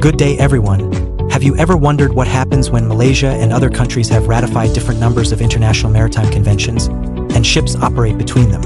Good day, everyone. Have you ever wondered what happens when Malaysia and other countries have ratified different numbers of international maritime conventions, and ships operate between them?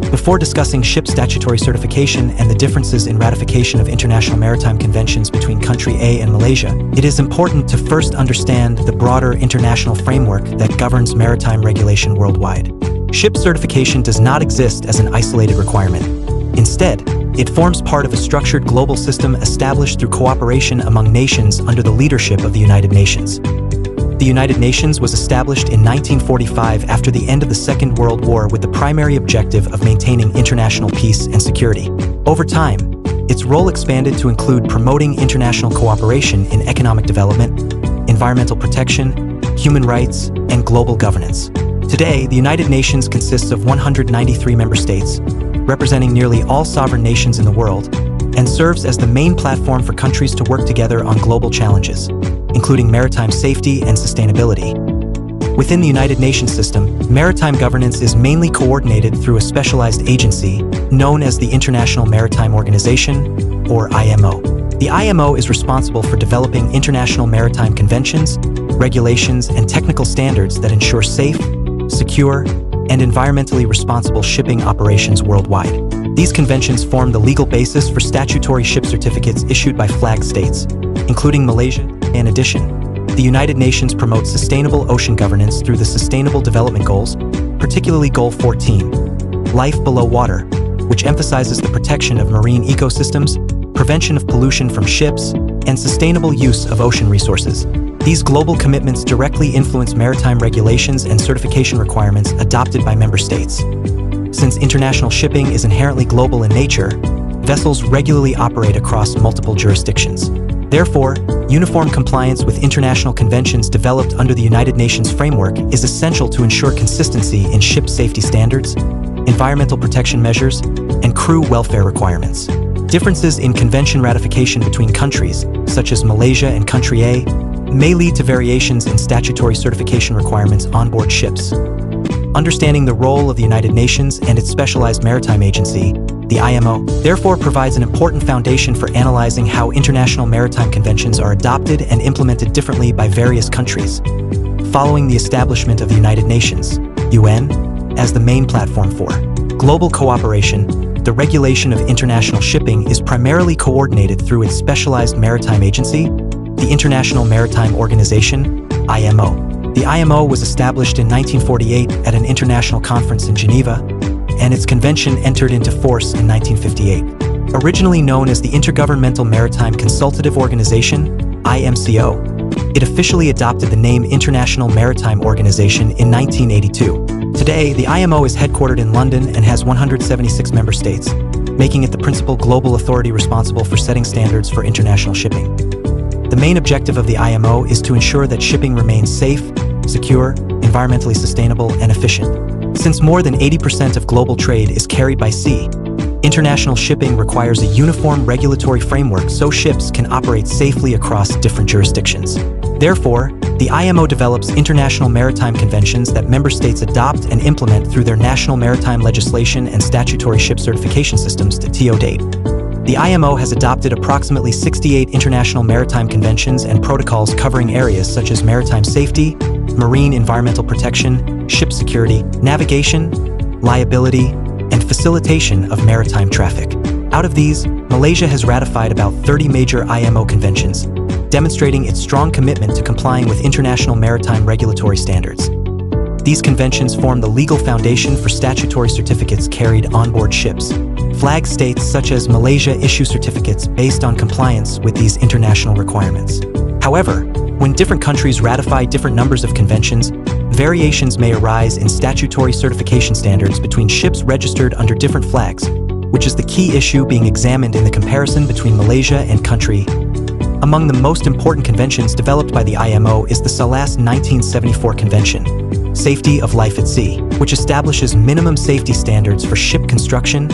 Before discussing ship statutory certification and the differences in ratification of international maritime conventions between country A and Malaysia, it is important to first understand the broader international framework that governs maritime regulation worldwide. Ship certification does not exist as an isolated requirement. Instead, it forms part of a structured global system established through cooperation among nations under the leadership of the United Nations. The United Nations was established in 1945 after the end of the Second World War with the primary objective of maintaining international peace and security. Over time, its role expanded to include promoting international cooperation in economic development, environmental protection, human rights, and global governance. Today, the United Nations consists of 193 member states, representing nearly all sovereign nations in the world, and serves as the main platform for countries to work together on global challenges, including maritime safety and sustainability. Within the United Nations system, maritime governance is mainly coordinated through a specialized agency known as the International Maritime Organization, or IMO. The IMO is responsible for developing international maritime conventions, regulations, and technical standards that ensure safe, secure, and environmentally responsible shipping operations worldwide. These conventions form the legal basis for statutory ship certificates issued by flag states, including Malaysia. In addition, the United Nations promotes sustainable ocean governance through the Sustainable Development Goals, particularly Goal 14, Life Below Water, which emphasizes the protection of marine ecosystems, prevention of pollution from ships, and sustainable use of ocean resources. These global commitments directly influence maritime regulations and certification requirements adopted by member states. Since international shipping is inherently global in nature, vessels regularly operate across multiple jurisdictions. Therefore, uniform compliance with international conventions developed under the United Nations framework is essential to ensure consistency in ship safety standards, environmental protection measures, and crew welfare requirements. Differences in convention ratification between countries, such as Malaysia and country A, may lead to variations in statutory certification requirements on board ships. Understanding the role of the United Nations and its specialized maritime agency, the IMO, therefore provides an important foundation for analyzing how international maritime conventions are adopted and implemented differently by various countries. Following the establishment of the United Nations, UN, as the main platform for global cooperation, the regulation of international shipping is primarily coordinated through its specialized maritime agency, the International Maritime Organization, IMO. The IMO was established in 1948 at an international conference in Geneva, and its convention entered into force in 1958. Originally known as the Intergovernmental Maritime Consultative Organization, IMCO, it officially adopted the name International Maritime Organization in 1982. Today, the IMO is headquartered in London and has 176 member states, making it the principal global authority responsible for setting standards for international shipping. The main objective of the IMO is to ensure that shipping remains safe, secure, environmentally sustainable, and efficient. Since more than 80% of global trade is carried by sea, international shipping requires a uniform regulatory framework so ships can operate safely across different jurisdictions. Therefore, the IMO develops international maritime conventions that member states adopt and implement through their national maritime legislation and statutory ship certification systems to date. The IMO has adopted approximately 68 international maritime conventions and protocols covering areas such as maritime safety, marine environmental protection, ship security, navigation, liability, and facilitation of maritime traffic. Out of these, Malaysia has ratified about 30 major IMO conventions, demonstrating its strong commitment to complying with international maritime regulatory standards. These conventions form the legal foundation for statutory certificates carried on board ships. Flag states such as Malaysia issue certificates based on compliance with these international requirements. However, when different countries ratify different numbers of conventions, variations may arise in statutory certification standards between ships registered under different flags, which is the key issue being examined in the comparison between Malaysia and country. Among the most important conventions developed by the IMO is the SALAS 1974 Convention, Safety of Life at Sea, which establishes minimum safety standards for ship construction,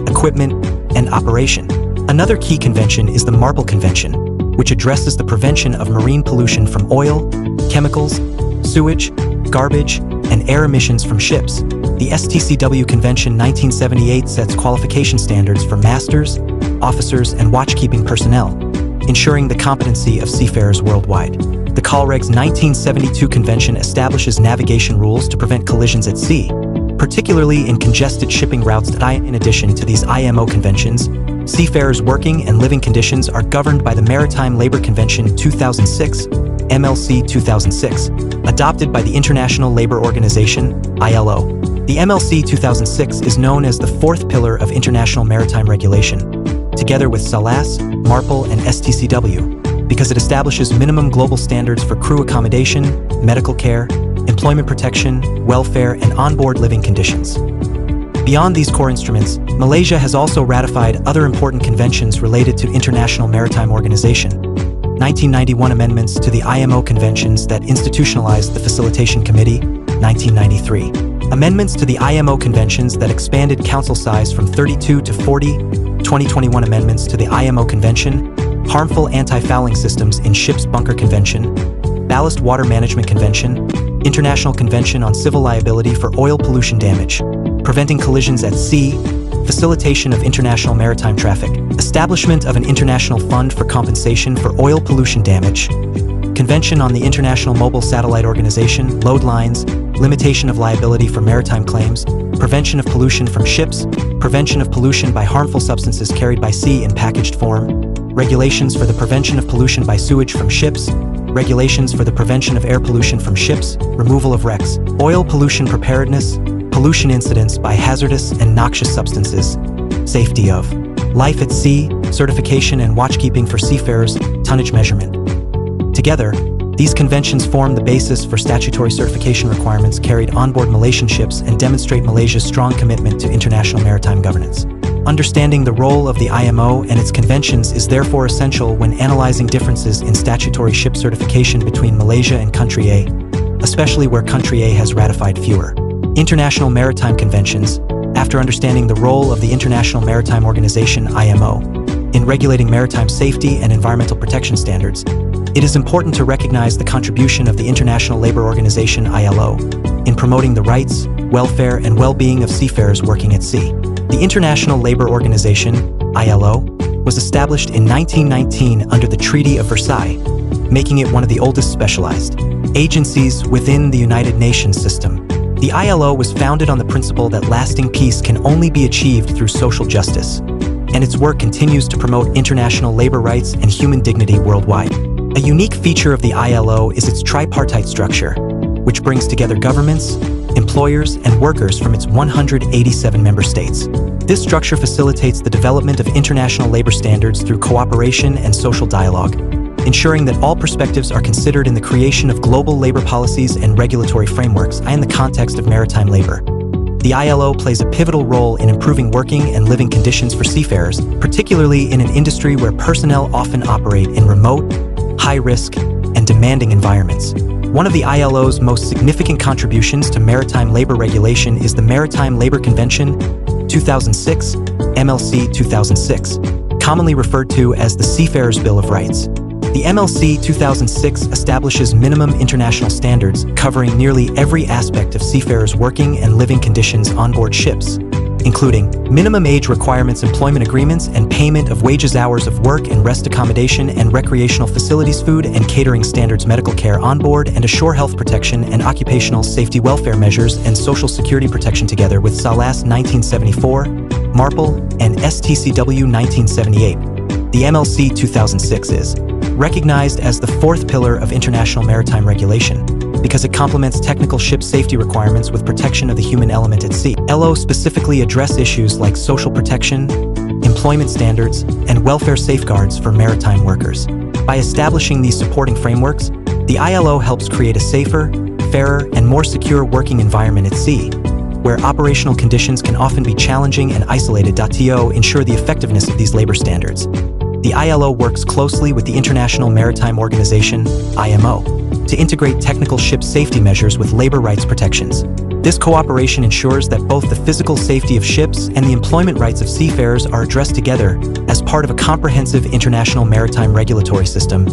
equipment, and operation. Another key convention is the MARPOL Convention, which addresses the prevention of marine pollution from oil, chemicals, sewage, garbage, and air emissions from ships. The STCW Convention 1978 sets qualification standards for masters, officers, and watchkeeping personnel, ensuring the competency of seafarers worldwide. The COLREG's 1972 convention establishes navigation rules to prevent collisions at sea, particularly in congested shipping routes. In addition to these IMO conventions, seafarers' working and living conditions are governed by the Maritime Labour Convention 2006, MLC 2006, adopted by the International Labour Organization, ILO. The MLC 2006 is known as the fourth pillar of international maritime regulation, together with SALAS, MARPOL, and STCW, because it establishes minimum global standards for crew accommodation, medical care, employment protection, welfare, and onboard living conditions. Beyond these core instruments, Malaysia has also ratified other important conventions related to International Maritime Organization. 1991 amendments to the IMO conventions that institutionalized the Facilitation Committee, 1993. Amendments to the IMO conventions that expanded council size from 32 to 40, 2021 amendments to the IMO convention, Harmful Anti-Fouling Systems in Ships Bunker Convention, Ballast Water Management Convention, International Convention on Civil Liability for Oil Pollution Damage, Preventing Collisions at Sea, Facilitation of International Maritime Traffic, Establishment of an International Fund for Compensation for Oil Pollution Damage, Convention on the International Mobile Satellite Organization, Load Lines, Limitation of Liability for Maritime Claims, Prevention of Pollution from Ships, Prevention of Pollution by Harmful Substances Carried by Sea in Packaged Form, Regulations for the Prevention of Pollution by Sewage from Ships, Regulations for the Prevention of Air Pollution from Ships, Removal of Wrecks, Oil Pollution Preparedness, Pollution Incidents by Hazardous and Noxious Substances, Safety of Life at Sea, Certification and Watchkeeping for Seafarers, Tonnage Measurement. Together, these conventions form the basis for statutory certification requirements carried onboard Malaysian ships and demonstrate Malaysia's strong commitment to international maritime governance. Understanding the role of the IMO and its conventions is therefore essential when analyzing differences in statutory ship certification between Malaysia and Country A, especially where Country A has ratified fewer international maritime conventions. After understanding the role of the International Maritime Organization, IMO, in regulating maritime safety and environmental protection standards, it is important to recognize the contribution of the International Labour Organization, ILO, in promoting the rights, welfare, and well-being of seafarers working at sea. The International Labour Organization, ILO, was established in 1919 under the Treaty of Versailles, making it one of the oldest specialized agencies within the United Nations system. The ILO was founded on the principle that lasting peace can only be achieved through social justice, and its work continues to promote international labor rights and human dignity worldwide. A unique feature of the ILO is its tripartite structure, which brings together governments, employers, and workers from its 187 member states. This structure facilitates the development of international labor standards through cooperation and social dialogue, ensuring that all perspectives are considered in the creation of global labor policies and regulatory frameworks in the context of maritime labor. The ILO plays a pivotal role in improving working and living conditions for seafarers, particularly in an industry where personnel often operate in remote, high-risk, and demanding environments. One of the ILO's most significant contributions to maritime labor regulation is the Maritime Labour Convention 2006, MLC 2006, commonly referred to as the Seafarers' Bill of Rights. The MLC 2006 establishes minimum international standards covering nearly every aspect of seafarers' working and living conditions on board ships, including minimum age requirements, employment agreements, and payment of wages, hours of work and rest, accommodation and recreational facilities, food and catering standards, medical care on board, and ashore health protection and occupational safety welfare measures and social security protection, together with SALAS 1974, MARPOL, and STCW 1978. The MLC 2006 is recognized as the fourth pillar of international maritime regulation because it complements technical ship safety requirements with protection of the human element at sea. ILO specifically address issues like social protection, employment standards, and welfare safeguards for maritime workers. By establishing these supporting frameworks, the ILO helps create a safer, fairer, and more secure working environment at sea, where operational conditions can often be challenging and isolated. To ensure the effectiveness of these labor standards, the ILO works closely with the International Maritime Organization, IMO, to integrate technical ship safety measures with labor rights protections. This cooperation ensures that both the physical safety of ships and the employment rights of seafarers are addressed together as part of a comprehensive international maritime regulatory system.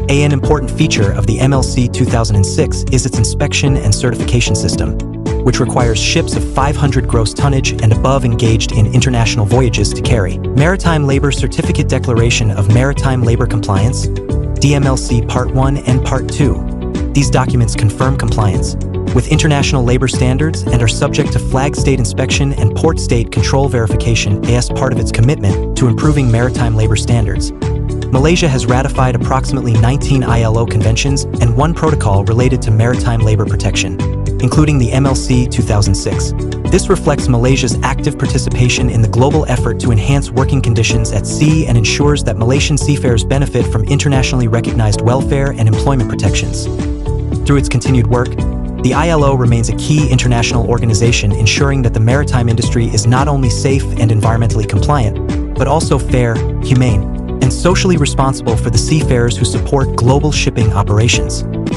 An important feature of the MLC 2006 is its inspection and certification system. which requires ships of 500 gross tonnage and above engaged in international voyages to carry. Maritime Labor Certificate Declaration of Maritime Labor Compliance, DMLC Part 1 and Part 2. These documents confirm compliance with international labor standards and are subject to flag state inspection and port state control verification as part of its commitment to improving maritime labor standards. Malaysia has ratified approximately 19 ILO conventions and 1 protocol related to maritime labor protection, including the MLC 2006. This reflects Malaysia's active participation in the global effort to enhance working conditions at sea and ensures that Malaysian seafarers benefit from internationally recognized welfare and employment protections. Through its continued work, the ILO remains a key international organization ensuring that the maritime industry is not only safe and environmentally compliant, but also fair, humane, and socially responsible for the seafarers who support global shipping operations.